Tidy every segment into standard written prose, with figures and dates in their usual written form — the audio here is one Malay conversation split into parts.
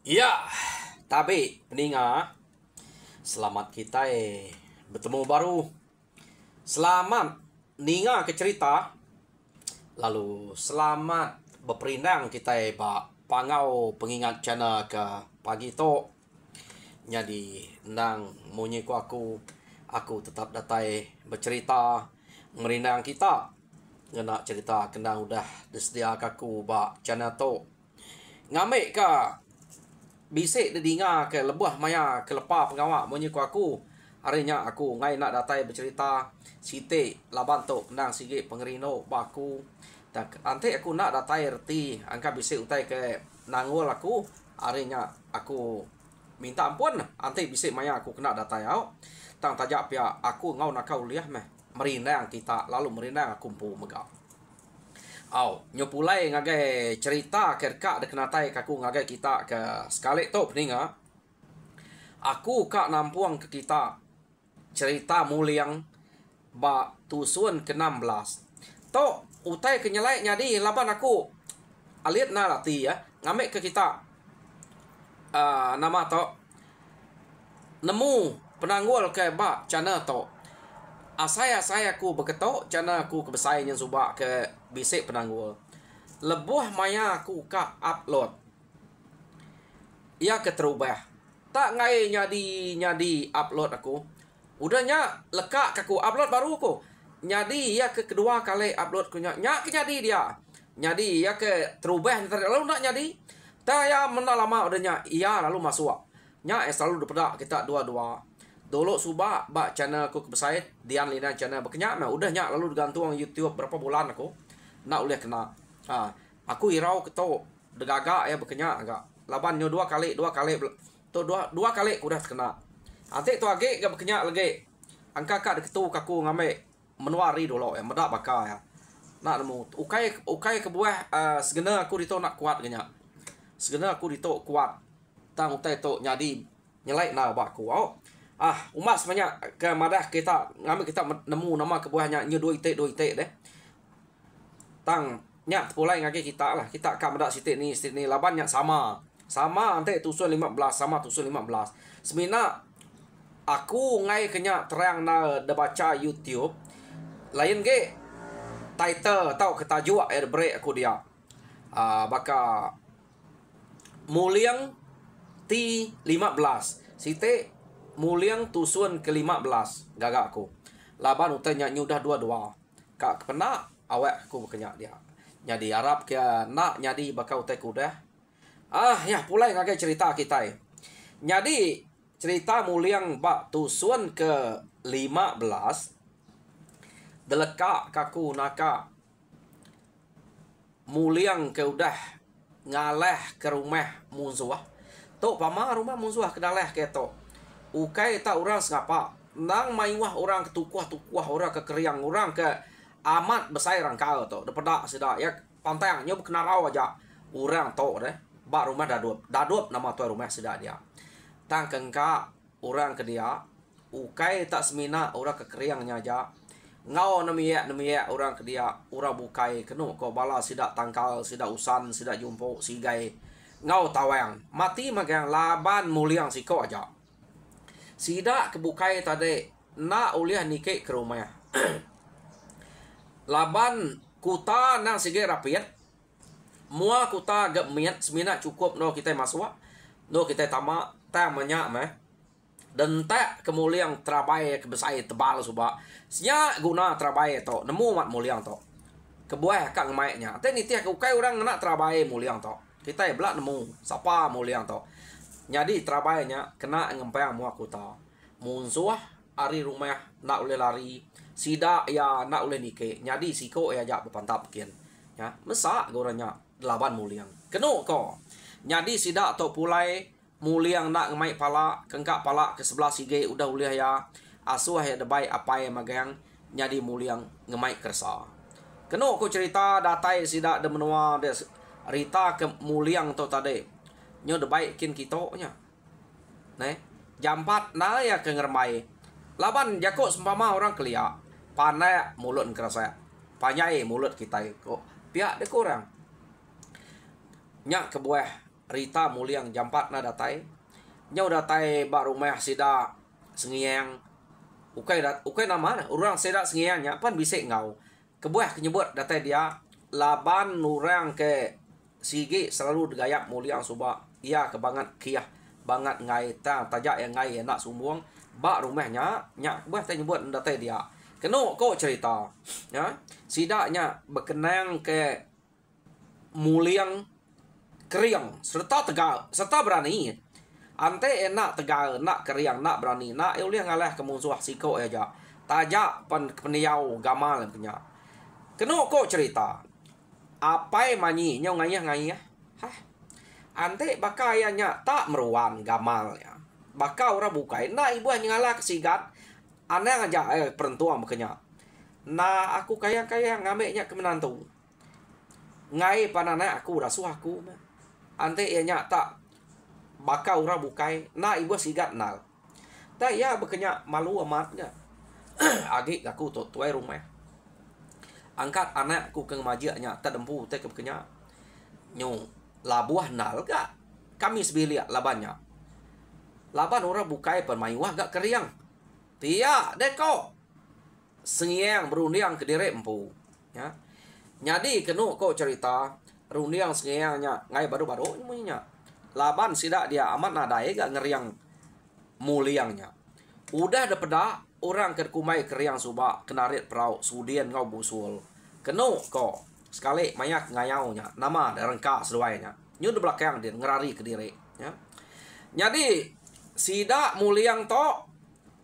Ya, tapi peninga, selamat kita bertemu baru. Selamat ninga ke cerita. Lalu selamat berperindang kita pangau pengingat channel ke pagi to. Jadi nang munyi ku aku tetap datai bercerita merindang kita. Ngena cerita kena udah disediakan aku channel to. Ngamik ka bisik dia dengar ke lebuh maya ke lepa pengawak munyi ku aku. Harinya aku ngai nak datai bercerita sitik laban tu nang sikit pengerino baku. Dan nanti aku nak datai reti angka bisik utai ke nangul aku. Harinya aku minta ampun nanti bisik maya aku kena datai au. Tang tajak pia aku ngau nak kau liah meh merindang kita lalu merindang aku kumpu megau. Nyopulai ngagai cerita kerka dekenatai kaku ngagai kita ke sekali tu peninga. Aku kak nampuang ke kita cerita muliang ba tusun ke-16. To utai kenyalai nyadi laban aku alit na lati ya. Ngamik ke kita nama to nemu penanggul ke ba cana to. Saya aku berketok cana aku kebesai yang subak ke bisik penanggul. Lebuh maya aku ka upload. Ia keterubah. Tak ngai nyadi upload aku. Udahnya lekak aku upload baru aku. Nyadi ia ke kedua kali upload ku nyak nyadi dia. Nyadi ia ke terubah lalu nak nyadi. Tak ya menda lama udahnya ia lalu masuk. Nyak selalu depada kita dua-dua. Dulu subak bak channel aku kebesait Dian Lina channel berkenyak mah udahnya lalu digantung YouTube berapa bulan aku nak boleh kena. Aku irau keto degagak ya berkenyak agak. Laban nyo dua kali tu dua kali aku dah kena. Nanti tu age gak berkenyak lagi. Angka kak deketu kaku ngame menuari dulu ya medak bakal ya. Nak nemu ukai kebuah segena aku dito nak kuat genyak. Segena aku dito kuat. Tang utai tu nyadi nyelai na baku. Umat sebanyak ke madah kita ngambil kita nemu nama kebuahnya nyu 2 itik deh. Tang nya pulai ngake kita lah. Kita akan madak sitik ni laban nya sama. Sama ante tusun 15 sama tusun 15. Semina aku ngai kenya terang na de baca YouTube. Lain ke title tau ketajuk break aku dia. Baka muliang T15 sitik muliang tusun ke-15 gagak aku. Laban utanya nyudah dua-dua. Kak kena awak aku berkenyak dia. Nyadi Arab ke nak nyadi bakal utai kudah. Ya pulai ngagai cerita kita. Nyadi cerita muliang bak tusun ke-15 delekak kaku naka muliang ke udah ngaleh ke rumah musuh. Tok pama rumah musuh kedaleh ke tok. Ukai tak orang sengapa. Nang maiwah orang ketukuah orang ke keriang orang ke amat besar orang kau tu. Daripada sudah ya pantai nyo kena raw aja. Orang tu deh. Bak rumah dadup nama tu rumah sudah dia. Tang kengka orang ke dia. Ukai tak semina orang ke keriangnya aja. Ngau nemiak orang ke dia. Orang bukai kenu ko bala sidak tangkal, sidak usan, sidak jumpo, sigai. Ngau tawang. Mati magang laban muliang siko aja. Sida kebukai tadi nak uliah nikik ke rumah. Laban kuta nang sige rapiat. Mua kuta gak miat semina cukup no kita masuk. No kita tamak tamanya meh. Dan tak kemuliang terabai kebesai tebal suba. Senya guna terabai to nemu mat muliang to. Kebuah kak ngemaiknya. Tapi nitiah kukai orang nak terabai muliang to. Kita belak nemu siapa muliang to. Jadi terabainya kena ngempang mua kuta. Munsuah ari rumah nak boleh lari. Sida ya nak boleh nike. Jadi siko ya jak berpantap kian. Ya, mesak goranya laban muliang. Kenu ko. Jadi sida to pulai muliang nak ngemai pala, kengkak pala ke sebelah sige udah uliah ya. Asuh ya debai apa yang magang. Jadi muliang ngemai kersa. Kenu ko cerita datai sida de menua de Rita ke muliang to tadi. Nyo de baik kin kita nya. Nah, jam 4 na ya ke ngermai. Laban jakok sempama orang kelia. Panai mulut kerasa. Panyai mulut kita kok. Pihak de kurang. Nya kebuah Rita muliang jampat na datai. Nyau datai ba rumah sida sengiang. Ukai nama orang sida sengiangnya pan bisik ngau. Kebuah kenyebut datai dia laban orang ke sigi selalu digayap muliang suba. Ia kebangat kiah banget ngai tajak yang ngai nak sumbuang ba rumahnya nya kebuah tanya nyebut datai dia. Keno ko cerita ya. Sidaknya berkenang ke muliang keriang serta tegal serta berani. Ante enak tegal nak keriang nak berani nak uliang ngalah ke musuh siko aja. Tajak peniau gamal punya. Keno ko cerita. Apai manyi nyau ngayah. Hah. Ante bakayanya tak meruan gamal ya. Baka ora bukai na ibu ngalah kesigat. Aneh aja perentuan makanya. Nah aku kaya ngameknya ke menantu. Ngai panana aku rasuh aku. Ante ianya tak bakal ora bukai. Nah ibu sigat nal. Tak ya bekenya malu amatnya. Agi aku tuai rumah. Angkat anakku ke majianya tak dempu tak bekenya. Nyong labuah nal gak. Kami sebilia labannya. Laban ora bukai permaiwah gak keriang. Tia deko sengiang berundang ke diri empu ya. Jadi kenu kau cerita rundiang sengiangnya ngai baru-baru nyemunya. Laban sidak dia amat nadai gak ngeriang muliangnya. Udah ada peda orang ke kumai keriang suba kenarit perau sudian ngau busul. Kenu kau sekali mayak ngayaunya nama rengka seduainya. Nyu di belakang dia ngerari ke diri ya. Jadi sidak muliang to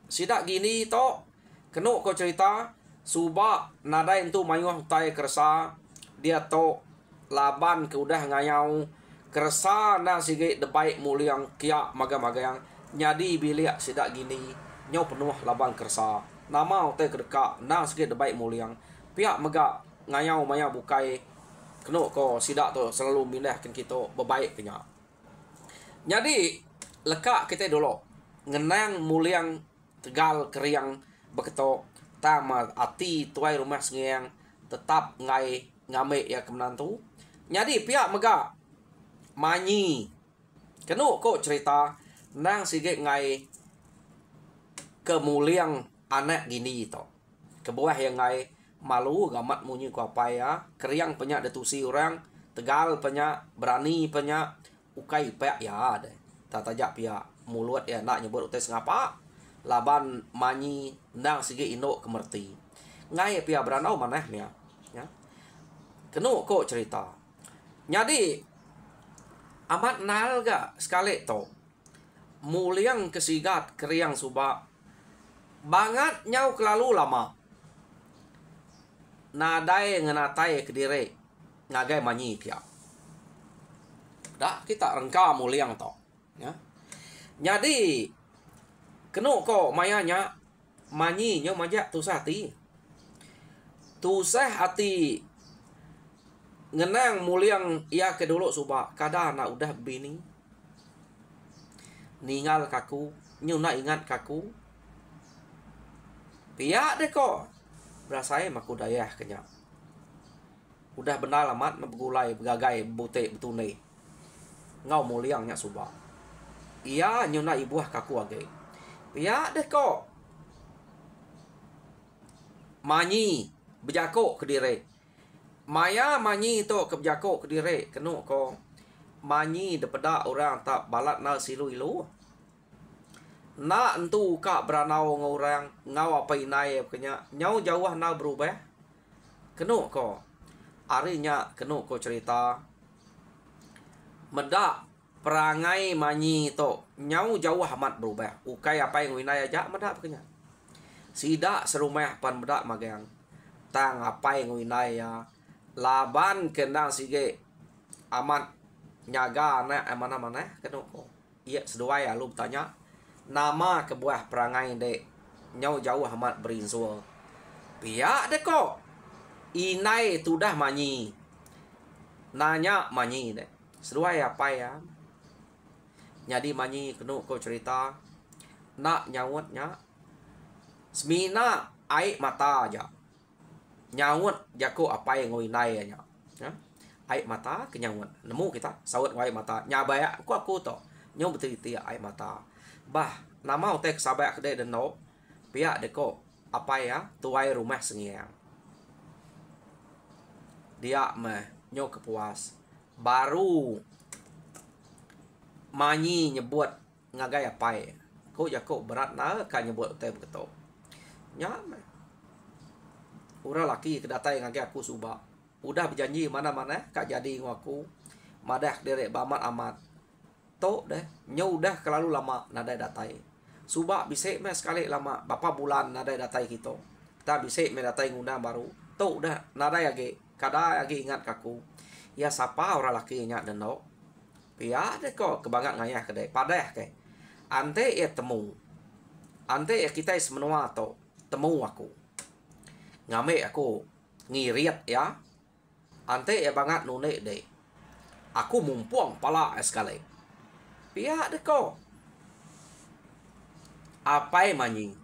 sidak gini to kenu ko cerita suba nada itu mayuh tai kersa dia to laban ke udah ngayau kersa na sige debaik muliang kia maga-maga yang nyadi bilik sidak gini nyau penuh laban kersa nama te kedeka na sige debaik muliang pihak maga ngayau maya bukai kenu ko sidak to selalu minahkan kita bebaik punya. Jadi lekak kita dulu ngenang muliang tegal keriang beketo tama ati tuai rumah sengiang tetap ngai ngame ya kemenantu. Jadi pihak mega manyi kenu ko cerita nang sige ngai kemuliang anak gini to kebuah yang ngai malu gamat munyi ko apa ya keriang penyak detusi orang tegal penyak berani penyak ukai pek ya ada tatajak pihak mulut ya nak nyebut utai ngapa laban manyi nang sige indok kemerti ngai pia beranau manehnya ya kenu ko cerita. Jadi amat nal ga sekali to muliang kesigat keriang suba banget nyau kelalu lama nadai ngenatai kedire ngagai manyi pia dah kita rengka muliang to ya. Jadi kenu ko mayanya manyi nyo majak tusah hati ngenang muliang ia ke dulu suba kada na udah bini ningal kaku nyo na ingat kaku pia deh ko berasai maku dayah kenya udah benar lamat begulai begagai bute betune ngau muliangnya suba ia nyo na ibuah kaku age. Ya deh kok manyi bejako ke diri maya manyi to ke bejako ke diri kenu ko manyi depeda orang tak balat na silu ilu na entu ka beranau ngorang ngau apa inai punya nyau jauh na berubah kenu ko arinya kenu ko cerita medak perangai manyi to nyau jauh amat berubah ukai apa yang winaya aja medak punya sidak serumah pan medak magang tang apa yang winaya laban kena sige amat nyaga na mana kenu ko iya seduai lu tanya nama kebuah perangai de nyau jauh amat berinsul pihak de ko inai tudah manyi nanya manyi de seduai apa ya. Jadi manyi kenu ko cerita nak nyawutnya semina air mata aja nyawut jako apa yang ngoinai nya ya. air mata kenyang nemu kita sawat air mata nyabaya aku to nyong betul air mata bah nama utek sabaya kedai deno pihak deko apa ya tuai rumah sengiang dia meh nyok kepuas baru manyi nyebut ngagai apa ya ko jako berat na kan nyebut utek beto nya meh ura laki kedatai ngagai aku subak udah berjanji mana-mana kak jadi ngaku madah derek bamat amat to deh nyo udah kelalu lama nadai datai subak bisik me sekali lama berapa bulan nadai datai kita ta bisik me datai ngundang baru to udah nadai lagi kada lagi ingat kaku ya sapa orang laki nya deno pia de kok kebangat ngayah kedai padah ke ante ya temu ante ya kita semenua to temu aku ngame aku ngiriat ya ante ya banget nune deh. Aku mumpung pala sekali. Pihak deko. Apa manyi?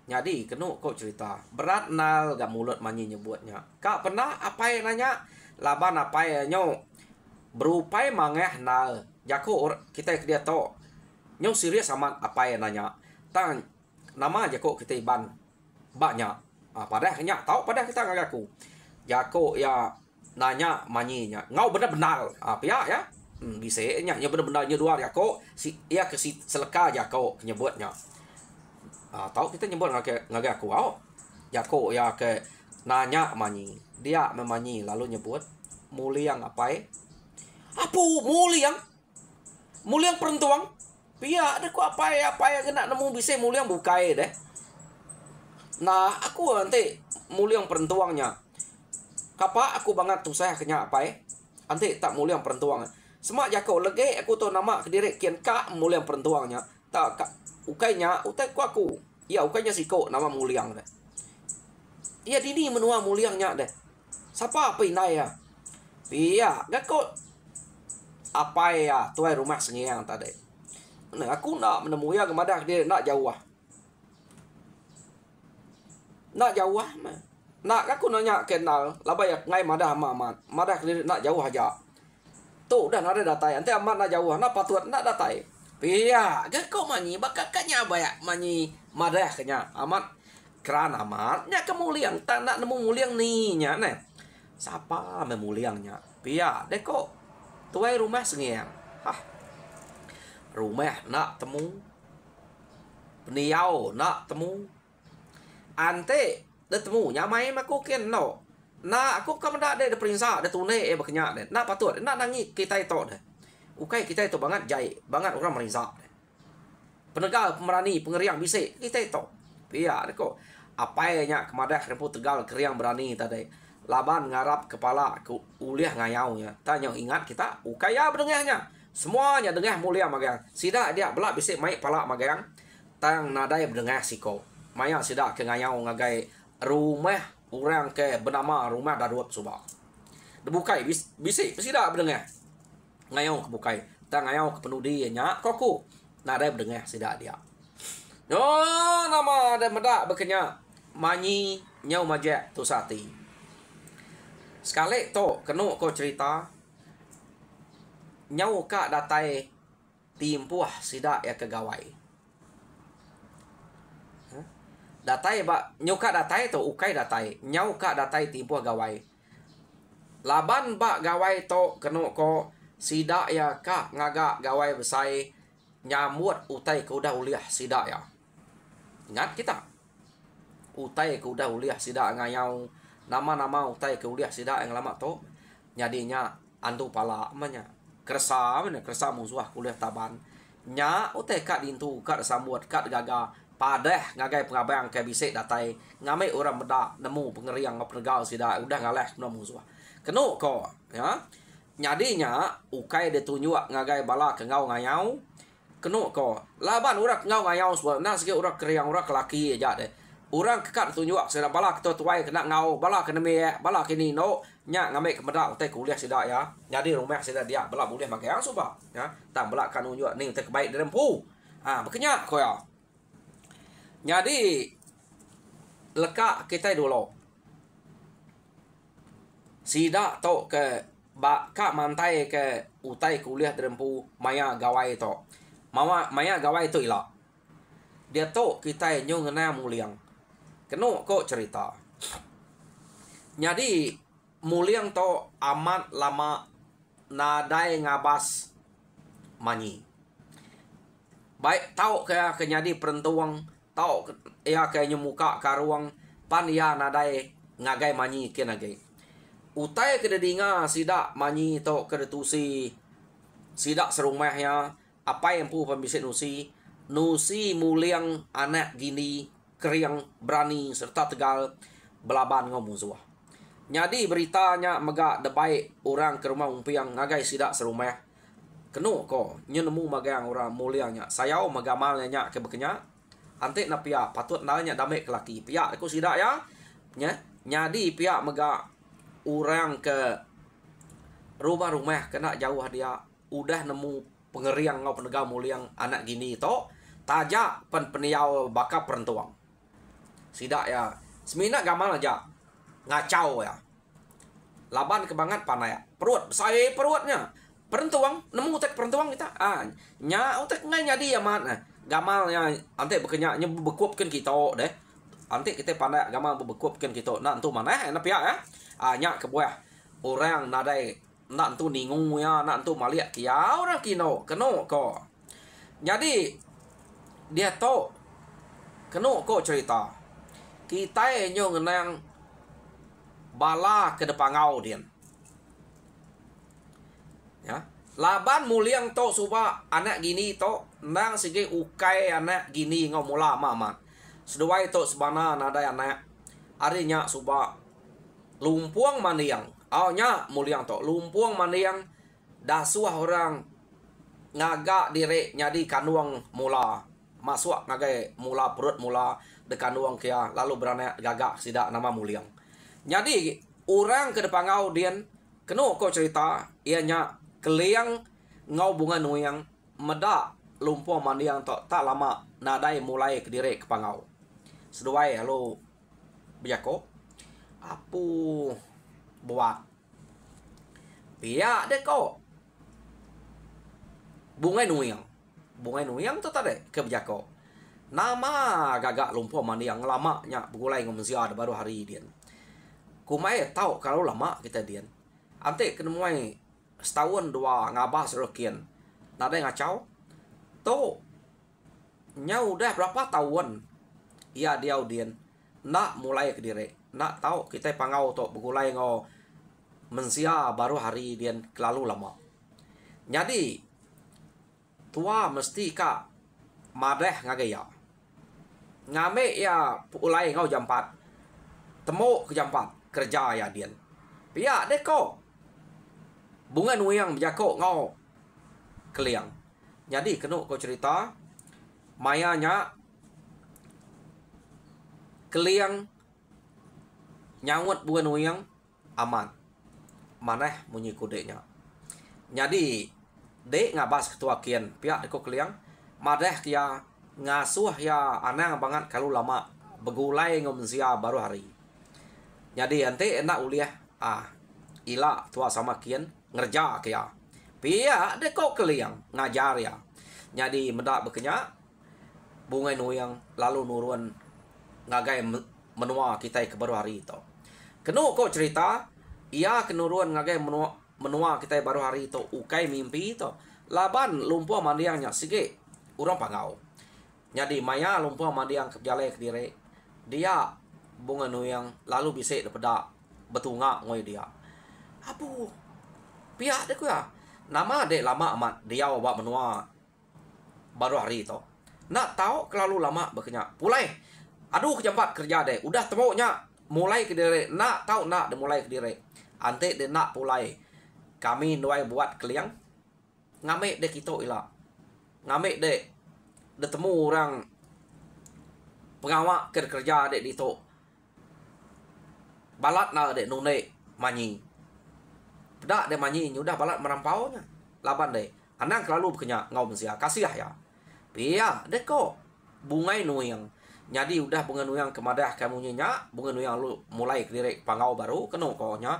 Jadi kenu kok cerita. Berat nal gak mulut manyi nyebutnya. Kak pernah apa yang nanya? Laban apa yang nyo? Berupai mangeh nal. Jako kita dia to. Nyo serius sama apa yang nanya. Tang nama jako kita iban. Banyak. Padahal kenyak tahu padahal kita ngaku. Jako ya nanya manyinya ngau benar-benar pihak ya bisa nya benar-benar dua jako si ya ke si seleka jako nyebutnya tahu kita nyebut ngagak aku jako ya ke nanya manyi dia memanyi lalu nyebut muliang apa muliang perentuang pihak ada ku apa ya kena nemu bisa muliang bukai deh nah aku nanti muliang perentuangnya kapa aku banget tuh saya kenya apa Ante tak mulia perentuang. Semak jako lege aku tahu nama kediri kian kak mulia perentuangnya. Tak kak ukainya utai ku aku. Ya ukainya siko nama muliang deh. Iya dini menua muliangnya deh. Siapa apa inai ya? Iya gako apa ya tuai rumah sengiang tadi. Nah aku nak menemui ya kemana kediri nak jauh. Nak jauh mah. Nak aku nanya kenal, labai ngai madah madah nak jauh aja. Tu dah ada datai, ante amat nak jauh, nak patut nak datai. Pia, kau manyi bakaknya banyak manyi madah kenya amat keran amat. Nya kemuliang, tak nak nemu muliang ni nya ne. Siapa memuliangnya? Pia, deko tuai rumah sengiang. Hah. Rumah nak temu. Peniau nak temu. Ante dah temu nyamai aku ken no na aku kam dak de perintah de tunai baknya de na patut na nangi kita itu de ukai kita itu banget jai banget orang merintah penegak pemerani pengeriang bisik kita itu pia deko apa nya kemadah rempu tegal keriang berani tadi laban ngarap kepala aku uliah ngayau nya tanya ingat kita ukai ya berdengahnya semuanya dengah mulia magang sida dia belak bisik mai pala magang tang nadai berdengah siko maya sida ke ngayau ngagai rumah orang ke bernama rumah Daruat Subak. Dibukai bisik tidak berdengar. Ngayong kebukai. Tak ngayong ke penudinya koku. Nada berdengar tidak dia. No nama ada medak berkenya manyi nyau majak tu sati. Sekali to kenu ko cerita nyau kak datai timpuah sidak ya kegawai. Datai ba nyuka datai to ukai datai nyauka datai timpuh gawai laban ba gawai to kenu ko sidak ya ka ngaga gawai besai nyamut utai ke udah uliah sidak ya ingat kita utai ke udah uliah sidak ngayau nama-nama utai ke uliah sidak yang lama to nyadinya antu pala amanya kersa musuh kuliah taban nya utai ka dintu ka sambut ka gaga padah ngagai pengabayang ke bisik datai ngamai orang bedak nemu pengeriang penegal sida udah ngaleh kena musuh kenu ko ya nyadinya ukai de tunjuk ngagai bala ke ngau ngayau kenu ko laban urak ngau ngayau sebenarnya sikit urak keriang urak laki aja deh orang kekat tunjuk sida bala ketua tuai kena ngau bala kena me bala kini no nya ngamai ke bedak utai kuliah sida ya jadi rumah sida dia bala boleh makai suba ya tak bala kan tunjuk ning te kebaik dalam pu berkenyak ko ya. Jadi lekak kita dulu. Sida to ke ka mantai ke utai kuliah derempu maya gawai to. Maya gawai to ila. Dia to kita nyo ngena muliang. Keno ko cerita. Jadi muliang to amat lama nadai ngabas manyi. Baik tau ke nyadi perentuang, tau ya ke nyemuka karuang pan ya nadai ngagai manyi ke nagai. Utai kededinga sida manyi to kedetusi sida serumahnya apa yang pu pembisik nusi muliang anak gini keriang berani serta tegal belaban ngomong musuh. Nyadi beritanya mega debai orang ke rumah umpiang ngagai sida serumah. Kenu ko nyenemu magang orang mulianya. Sayau magamalnya ke bekenya. Ante na pia patut nanya dame kelaki. Pia aku sida ya. Nyadi pia mega orang ke rumah-rumah kena jauh dia udah nemu pengeriang ngau penegak muliang anak gini to tajak peniau baka perentuang. Sida ya. Semina gamal aja. Ngacau ya. Laban kebangat panai. Perut. Saya perutnya. Perentuang. Nemu utek perentuang kita. Nya utek ngai nyadi ya mat. Gamalnya. Ante bekenya. Nya bekuapkan kita deh. Ante kita pandai gamal bekuapkan kita. Nak tu mana. Enak pihak ya. Nya kebuah. Orang nadai. Nak tu ningung ya. Nak tu maliak. Ya orang kino. Keno ko. Jadi. Dia to. Keno ko cerita. Kita nyo ngenang bala ke depan ngau dia. Ya. Laban muliang to suba anak gini to nang sige ukai anak gini ngau mula mama. Seduai to sebana nada anak. Arinya suba lumpuang maniang. Nya muliang to lumpuang maniang dasuah orang ngaga dire nyadi kanuang mula. Masuk ngagai mula perut mula dekan uang kia lalu beranak gagak sida nama muliang. Jadi orang ke depan ngau dian keno ko cerita ianya keliang ngau bunga nuyang meda lumpuang mandiang to tak lama nadai mulai ke dire ke pangau. Seduai halo biako apu buat pia deko bunga nuyang tu tadi ke biako. Nama gagak lumpuh mandi yang lama nya begulai ngomongsia baru hari dia. Kumai tahu kalau lama kita dia. Ante kenemuai setahun dua ngabas rokian. Nada ngacau. To nya udah berapa tahun. Iya dia audien. Nak mulai ke diri. Nak tahu kita pangau to begulai ngo mensia baru hari dia kelalu lama. Jadi tua mesti ka madeh ngagaya. Ngame ya ulai ngau jam 4. Temu ke jam 4 kerja ya dia. Pia deko. Bunga nuyang berjako ngau keliang. Jadi kenu ko cerita mayanya keliang nyawut bunga nuyang aman. Maneh munyi kudenya. Jadi dek ngabas ketua kian pia deko keliang madeh kia ngasuh ya anang banget kalau lama begulai ngomsia baru hari. Jadi ante enak uliah ila tua sama kian ngerja kia. Pia deko keliang ngajar ya. Jadi mendak bekenya bunga nuyang lalu nurun ngagai menua kita ke baru hari itu. Kenu ko cerita ia kenurun ngagai menua kita baru hari itu ukai mimpi itu. Laban lumpuh mandiangnya sige urang pangau. Jadi maya lumpuh mandiang ke jalai ke dire. Dia bunga nuyang lalu bisa daripada betunga ngoi dia. Apu pihak dek ya. Nama dek lama amat dia bawa menua baru hari itu. Nak tahu kelalu lama bekenya. Pulai. Aduh kejampat kerja deh. Udah temunya mulai ke dire. Nak tahu nak de mulai ke dire. Ante de nak pulai. Kami nuai buat keliang. Ngame dek kita ila. Ngame dek temu orang pengawak kerja dek dito. Balat na dek nune manyi. Pedak dek manyi udah balat merampaunya. Laban dek. Anang kelalu bekenya ngau mensia. Kasih ya. Pia dek ko. Bungai nuyang. Jadi udah bunga nuyang kemadah kamu nyenyak. Bunga nuyang lu mulai ke direk pangau baru. Kena ko nya.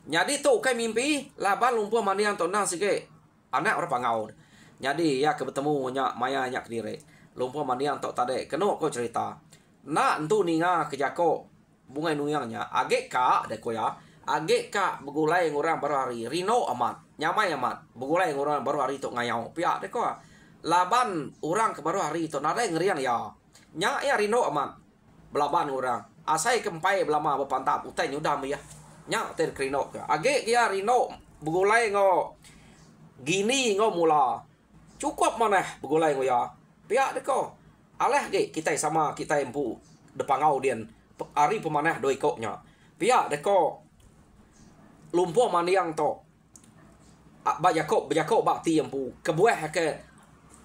Jadi tu kai mimpi laban lumpur maniang tonang sikit. Anak orang pangau. Jadi ya ke bertemu nya maya nya kediri. Lumpur maniang tok tade. Keno ko cerita. Nak entu ninga kejako bungai nuyangnya. Agek ka de ko ya. Agek ka begulai ngurang baru hari. Rino amat. Nyamai amat. Begulai ngurang baru hari tok ngayau. Pia de ko. Laban orang ke baru hari tok nada ngeriang ya. Nya ya Rino amat. Belaban orang. Asai kempai belama berpantap utai nyudam ya. Nya ter krino ke. Age kia Rino begulai ngo gini ngo mula. Cukup mana begulai ngo ya. Pihak deko. Aleh ge kita sama kita empu depan audien. Hari pemanah doi koknya. Pihak deko. Lumpur maniang to. Bajako bakti empu. Kebuah ke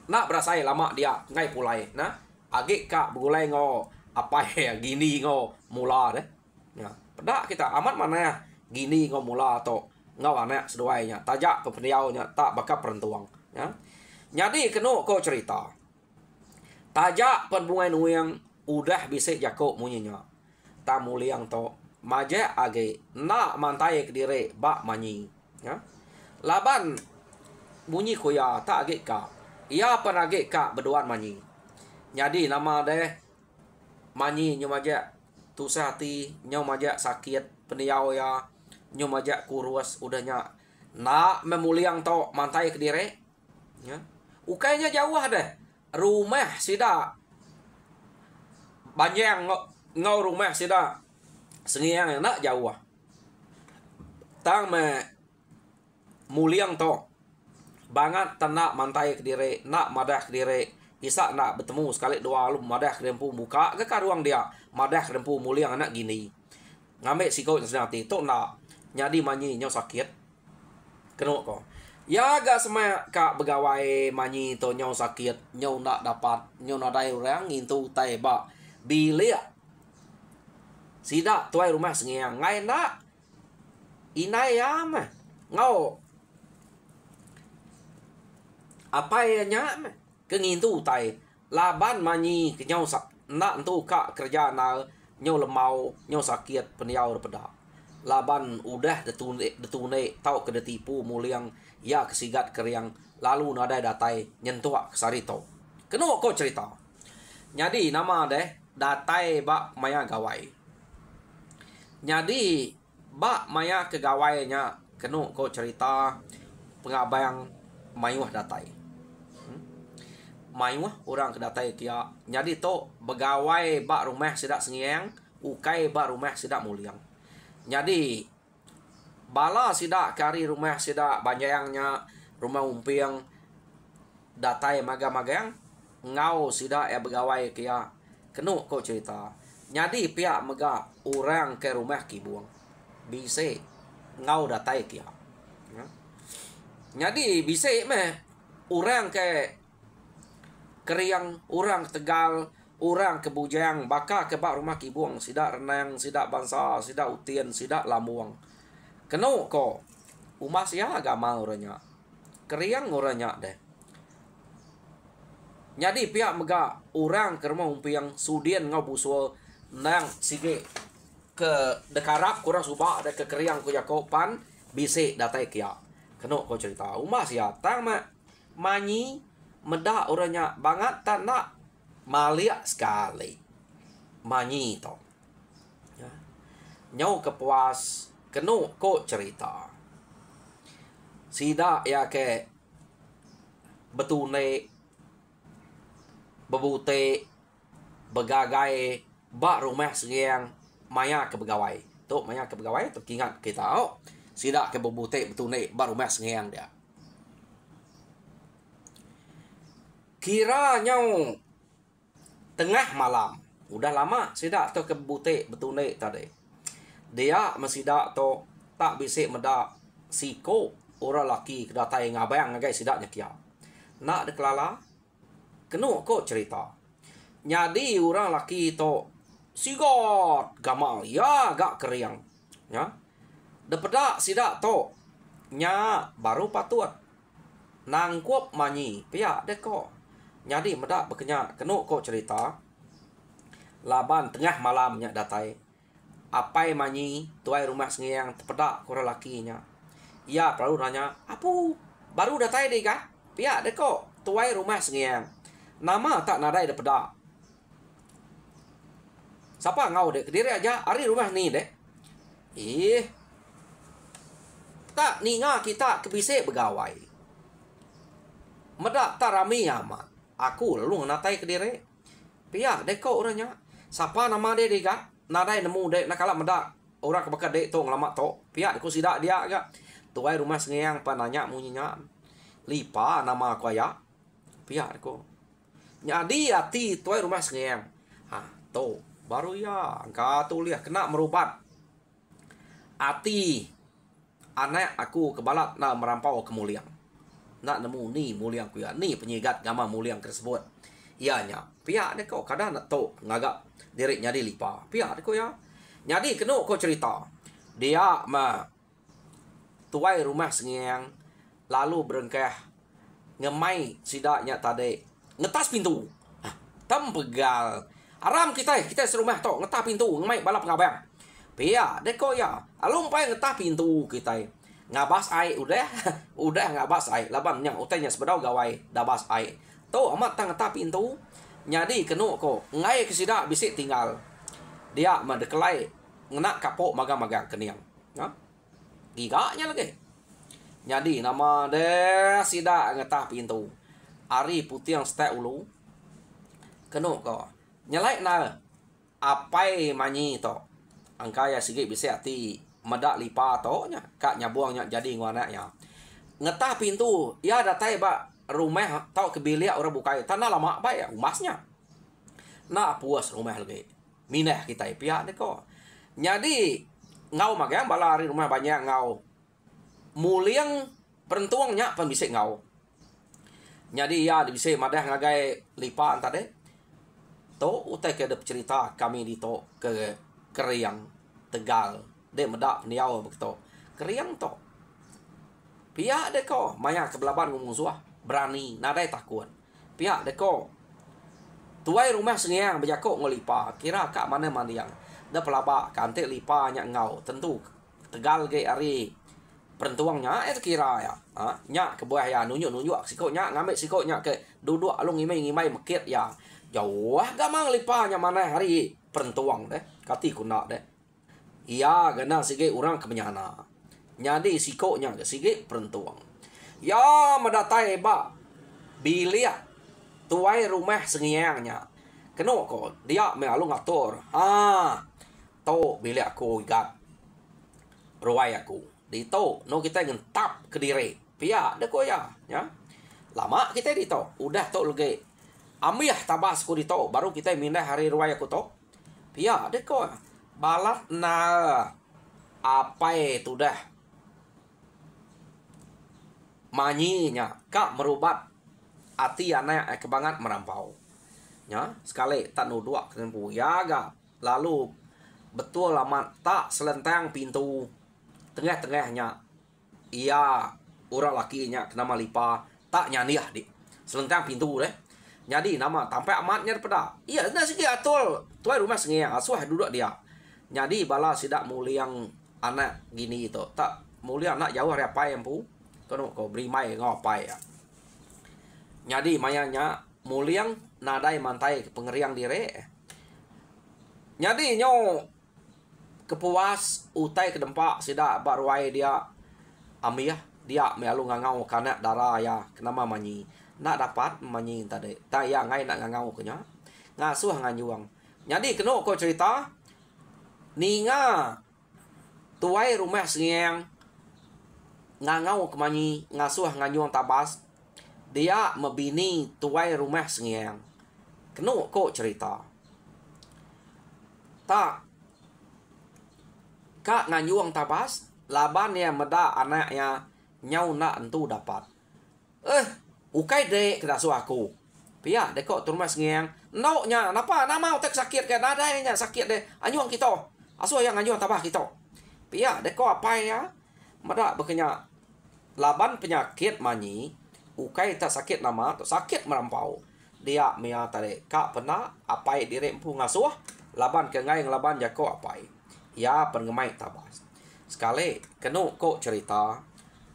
nak berasai lama dia ngai pulai. Nah, age ka begulai ngo apa ya gini ngo mula deh. Ya. Dak kita amat mana gini ngau mula atau ngau anak seduainya tajak pepeniaunya tak bakal perentuang ya. Jadi kena kau cerita tajak penbungai nuyang udah bisa jako munyinya tamu liang to maja age nak mantai kediri bak manyi ya. Laban bunyi kuya tak age ka ia pun age ka berduaan manyi. Jadi nama deh manyi nyumaja tusah hati nyau majak sakit peniau ya nyau majak kurus udahnya nak memuliang to mantai kediri ya. Ukainya jauh deh rumah sida banyak ngau rumah sida sengiang nak jauh tang me muliang to banget tanak mantai kediri nak madah kediri Isa nak bertemu sekali dua lu madah kerempu buka ke karuang dia madah kerempu mulia anak gini ngambil sikau sedang hati tu nak nyadi manyi nyau sakit kena ko ya gak semua kak begawai manyi to nyau sakit nyau nak dapat nyau nadai orang ngintu tai ba bilik sida tuai rumah sengiang ngai nak inai am ngau apa ya nyak kengintu tai laban manyi ke nyau sak nak tu kak kerja na nyau lemau nyau sakit peniau daripada laban udah detune tau ke detipu muliang ya kesigat keriang lalu nada datai nyentuak kesarito kena kau cerita. Jadi nama deh datai bak maya gawai. Jadi bak maya ke gawainya kena kau cerita pengabayang mayuah datai mayuah orang kedatai kia. Jadi to begawai bak rumah sidak sengiang, ukai bak rumah sidak muliang. Jadi bala sidak kari rumah sidak banjayangnya rumah umpiang datai magang-magang ngau sidak ya begawai kia. Kenu kau cerita. Jadi pihak mega orang ke rumah kibuang bisa ngau datai kia. Ya. Jadi bisa meh orang ke keriang orang Tegal orang ke Bujang baka ke bak rumah kibuang sidak renang sidak bangsa sidak utian sidak lamuang keno ko umas ya agama orangnya keriang orangnya deh. Jadi pihak mega orang ke rumah umpiang sudien ngau busua nang sige ke dekarap kurang subak ada ke keriang ku jakopan bisa datai kia keno ko cerita umas ya tang manyi medah orangnya banget tak nak malia sekali manyi to ya. Nyau kepuas kenu ko cerita sida ya ke betune bebute begagai bak rumah sengiang maya ke begawai tu maya ke begawai tu ingat kita sida ke bebute betune bak rumah sengiang dia kira nyau tengah malam udah lama sidak to ke bute betune tadi dia mesidak to tak bisa meda siko orang laki kedatai ngabayang ngagai sidaknya kia nak deklala kenu ko cerita. Jadi orang laki to sigot gamal ya gak keriang ya daripada sidak to nya baru patut nangkup manyi pihak deko. Jadi medak berkenyak kenu ko cerita laban tengah malamnya datai Apai manyi tuai rumah sengiang terpedak kurang lakinya. Ia baru nanya, apa? Baru datai deh kan? Pihak deh kok tuai rumah sengiang. Nama tak nadai terpedak. Siapa ngau dek? Kediri aja, hari rumah ni dek. Tak ninga kita kebisik begawai. Medak tak rami amat. Aku lalu natai kediri. Pihak dek kok orangnya. Siapa nama dia dek kan? Nadai nemu dek nak kalap medak orang kebakat dek tong lama tok. Pihak aku sidak dia agak. Tuai rumah sengiang pananya munyinya. Lipa nama aku ya. Pihak aku. Nyadi hati tuai rumah sengiang. To baru ya angka tu lihat kena merubat. Hati anak aku kebalat nak merampau kemuliaan. Nak nemu ni muliang ku ya. Ni penyigat gama muliang tersebut. Ianya. Pihak dia kau kadang nak tok ngagak diri nyadi lipa. Pihak dia kau ya. Nyadi kena kau cerita. Dia tuai rumah sengiang lalu berengkah ngemai sidaknya tadi. Ngetas pintu. Tam pegal. Aram kita serumah tok ngetas pintu ngemai balap ngabang. Pihak dia kau ya. Alung pai ngetas pintu kita. Ngabas ai udah. Udah ngabas ai. Laban yang utainya sebedau gawai dabas ai. Tuh amat tang ngetas pintu. Nyadi kena ko ngai ke sidak bisik tinggal. Dia mendekelai ngenak kapok magang-magang keniang. Gigaknya lagi. Nyadi nama de sidak ngetah pintu. Ari putih yang setek ulu. Kena ko nyelai na apai manyi to. Angkaya sikit bisik hati medak lipa to nya. Kak nyabuangnya jadi nguanaknya. Ngetah pintu ya datai ba rumah tau kebiliak orang bukai tanah lama baik ya umasnya nak puas rumah lagi minah kita pihak deh kok jadi ngau magang balari rumah banyak ngau muliang perentuangnya pan bisik ngau jadi ya bisa madah ngagai lipa tadi to utai ke cerita kami di to ke Keriang Tegal dek medak niau begitu Keriang to pihak deh kok maya kebelaban ngomong suah berani nadai takut pihak deko tuai rumah sengiang berjakok ngolipa kira kak mana yang dah pelabak kantik lipa nya ngau tentu Tegal ke ari perentuangnya kira ya nya ke buah ya nunjuk sikoknya ngambil sikoknya ke duduk alung ngimai mekit ya jauh gamang lipa nya mana hari perentuang deh kati kuna deh iya gana sige orang kemenyana nyadi sikoknya ke sige perentuang ya mendatai ba bilia tuai rumah sengiangnya kena ko dia mealu ngatur to bilia aku ikat ruai aku di to no kita ngentap ke diri pia de ko ya lama kita di to udah to lagi amiah tabas ko di to baru kita mindah hari ruai aku to pia de ko balat na apa itu dah manyinya kak merubat hati anak kebangat merampau ya sekali tak nuduk kenempu ya ga lalu betul lama tak selentang pintu tengah-tengahnya iya orang lakinya nama lipa tak nyaniah di selentang pintu deh jadi nama tampai amatnya pada iya nah sih atul tuai rumah sengiang asuh duduk dia jadi bala sidak muliang anak gini itu tak mulia anak jauh dari apa yang pu kau beri mai ngapai ya. Jadi mayanya muliang nadai mantai pengeriang diri. Jadi nyo kepuas utai ke dempak sida baruai dia amiah dia mealu ngangau kanak darah ya kenama manyi nak dapat manyi tadi. Tak ya ngai nak ngangau kenya. Ngasuh nganyuang. Jadi kena kau cerita ninga tuai rumah sengiang ngangau kemanyi ngasuh nganyuang tabas dia mebini tuai rumah sengiang kena kok cerita tak kak nganyuang tabas laban ya meda anaknya nyau nak entu dapat ukai dek kita suah aku pia dek kok rumah sengiang no nya napa nama tak sakit kan ada nya sakit deh anyuang kita asuh yang nganyuang tabas kita pia dek kok apa ya meda bekenya laban penyakit manyi ukai tak sakit nama atau sakit merampau dia mea tadi kak pernah apai diri empu ngasuh laban kengai laban jako apai Ya pengemai tabas. Sekali kena kok cerita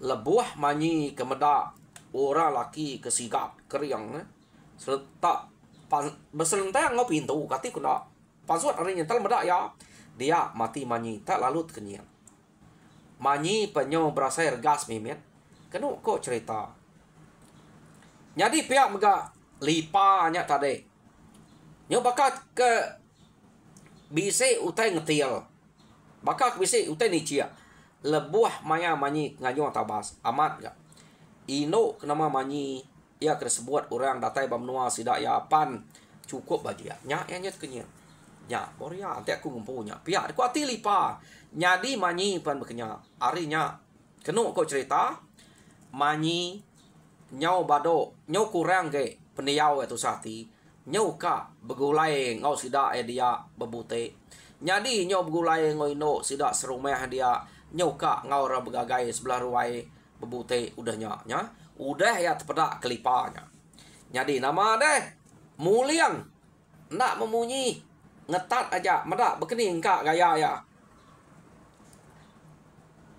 lebuah manyi kemedak orang laki kesigap keriang serta berselentang ngau pintu kati kena pasut hari nyental medak ya dia mati manyi tak lalu kenyang manyi penyo berasa gas mimet kena kok cerita jadi pihak mega lipa nya tadi nyo bakat ke bise utai ngetil bakat bise utai nicia lebuah maya manyi ngayo tabas amat gak ino kenama manyi ia tersebut orang datai bamnua sidak ya pan cukup bagi nya nya kenyang nya boria ante aku ngumpunya pihak aku ati lipa nyadi manyi pan bekenya arinya kenu kau cerita manyi nyau bado nyau kurang ke peniau itu sati nyau ka begulai ngau sidak dia bebute nyadi nyau begulai ngau ino sidak serumah dia nyau ka ngau ra begagai sebelah ruai bebute udahnya nya udah ya tepedak kelipanya nyadi nama deh muliang nak memunyi ngetat aja medak bekening kak gaya ya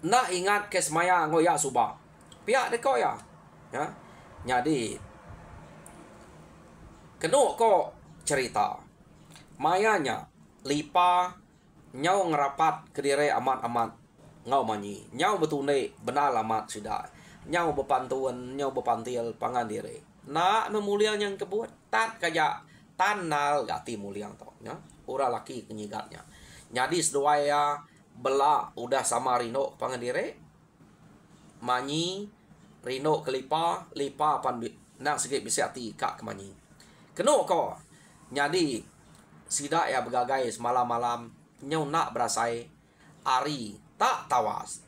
nak ingat ke semaya ngoya subah pihak deko ya nyadi kenu ko cerita mayanya lipa nyau ngerapat kedire amat-amat ngau manyi nyau betune benar amat sudah nyau bepantuan nyau bepantil pangan diri nak memuliang yang kebuat tat kaya tanal gati muliang to nya ora laki kenyigatnya nyadi seduaya bela udah sama rino pangan diri manyi rino kelipa lipa pan nak sikit bisa ati kak kemanyi kenu ko nyadi sidak ya begagai semalam-malam nyau nak berasai ari tak tawas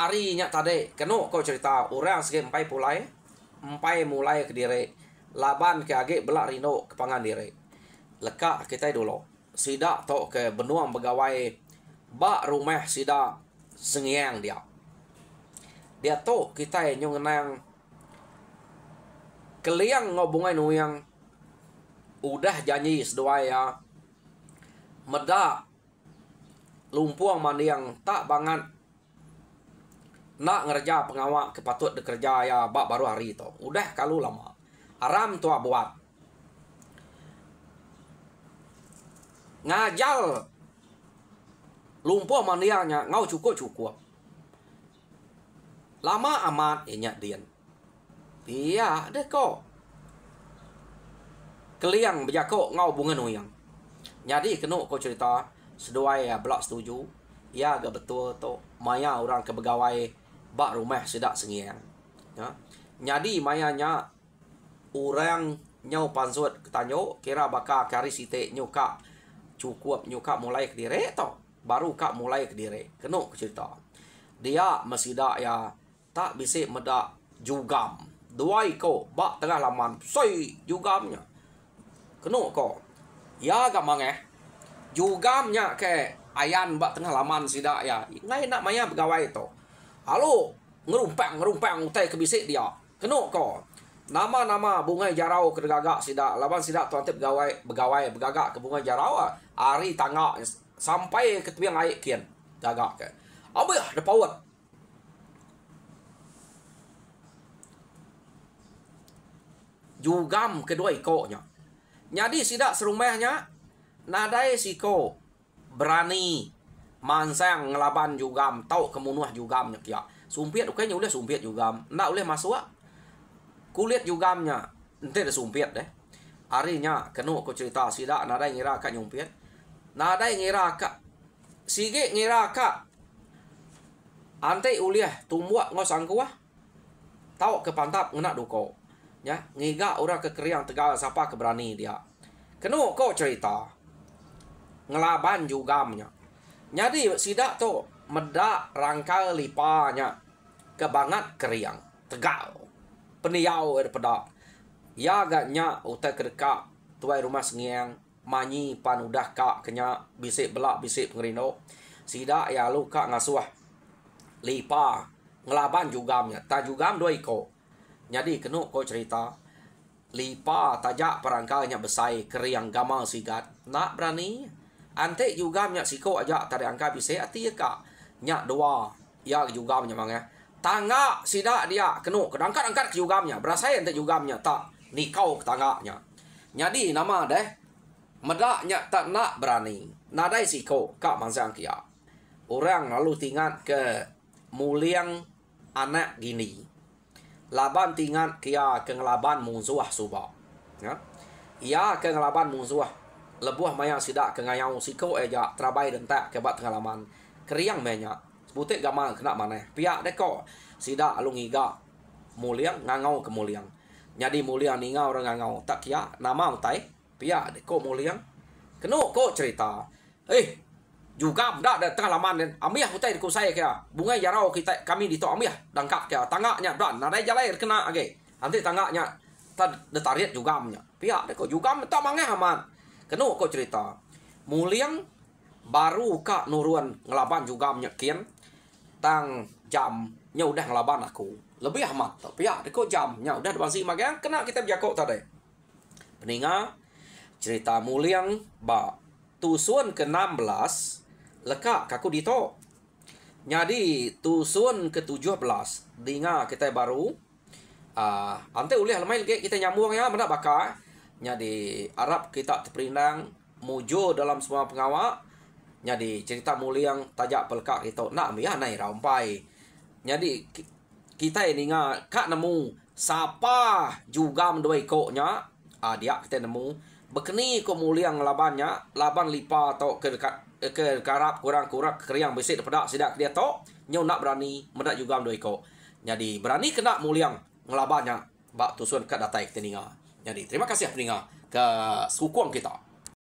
ari nya tadi kenu kau cerita orang sikit empai mulai ke diri laban ke age belak rino ke pangan diri lekak kita dulu sidak to ke benuang begawai bak rumah sidak sengiang dia to kita nyung nang keliang ngobungai nuyang udah janji sedua ya meda lumpuang mandiang tak banget nak ngerja pengawak kepatut bekerja ya bak baru hari itu udah kalau lama haram tua buat ngajal lumpuang mandiangnya ngau cukup lama amat inyak dian iya deh kok keliang bejako ngau bunga nuyang jadi kenu kau cerita sedua ya belak setuju ya agak betul to maya orang ke begawai bak rumah sedak sengiang ya jadi mayanya orang nyau pansut ketanyo kira baka kari site nyuka cukup nyuka mulai ke diri to baru kak mulai ke diri kenu kau cerita dia mesidak ya tak bisa medak jugam dua iko bak tengah laman soi jugamnya kenu ko ya agak mangeh jugamnya ke ayan bak tengah laman sidak ya ngai nak maya pegawai to halo ngerumpang utai kebisik dia kenu ko nama bunga jarau kedegagak sidak laban sidak tuan tip begawai begagak ke bunga jarau ari tangga sampai ke tepiang air kian gagak ke abah ada pawat jugam kedua ikonya jadi sidak serumahnya nadai siko berani mansang ngelaban jugam tau kemunuh jugamnya kia sumpit kayaknya udah sumpit jugam ndak boleh masuk kulit jugamnya ente ada sumpit deh harinya kenu aku cerita sidak nadai ngira kak nyumpit nadai ngira kak sige ngira kak ante uliah tumbuak ngosangkuah tau ke pantap ngena duko ya ngiga orang kekeriang tegal siapa keberani dia kenu kau cerita ngelaban jugamnya jadi sidak tu medak rangkal lipanya kebangat keriang tegal peniau pedak ya agaknya utai kedekak tuai rumah sengiang manyi pan udah kak kenya bisik belak bisik pengerino sidak ya lu kak ngasuh lipa ngelaban jugamnya ta jugam dua iko jadi kenu kau cerita lipa tajak perangkalnya besai keriang gamal sigat nak berani Ante juga nya siko aja tadi angka bisa ati ka. Nya dua. Ya juga nya mangnya. Tangga sida dia kenu kedangkat-angkat juga nya. Berasa ente juga nya tak nikau ke tangganya. Jadi nama deh. Medak nya tak nak berani. Nadai siko ka mansang kia. Orang lalu tinggal ke muliang anak gini. Laban tinggal kia ke ngelaban musuh subak. Ya. Ia ke ngelaban musuh. Lebuah maya sidak ke ngayau siko eja terabai dan tak kebat pengalaman. Keriang menya. Sebutik gamal kena mana. Pihak deko. Sidak alung higa. Muliang ngangau ke muliang. Jadi muliang ningau orang ngangau. Tak kia nama utai. Pihak deko muliang. Kenu ko cerita. Juga dak ada tengah laman dan amiah utai ku saya kia. Bunga jarau kita kami dito amiah dangkap kia. Tangganya dan nadai jalair kena age. Nanti tangganya tad detariat juga nya. Pihak deko juga tak mangeh aman. Kenu kok cerita. Muliang baru kak nuruan ngelaban juga menyekian. Tang jamnya udah ngelaban aku. Lebih amat. Tapi ya kok jamnya udah depan si magang. Kena kita biako tadi. Peninga. Cerita Muliang ba. Tusun ke-16. Lekak kaku dito. Jadi tusun ke-17. Dinga kita baru. Ante ulih lemai kita nyambung ya. Mana bakal. Jadi Arab kita terperindang mujo dalam semua pengawak. Jadi cerita Muliang tajak pelkak itu nak ya nai rampai. Jadi kita ini kak nemu sapa juga mendoi koknya. Dia kita nemu bekeni ko Muliang labannya laban lipa atau ke karap kurang-kurang keriang besik daripada sidak dia to nyau nak berani mendak juga mendoi kok. Jadi berani kena Muliang ngelabannya bak tusun kat datai kita ninga. Jadi terima kasih peninga ke sukung kita.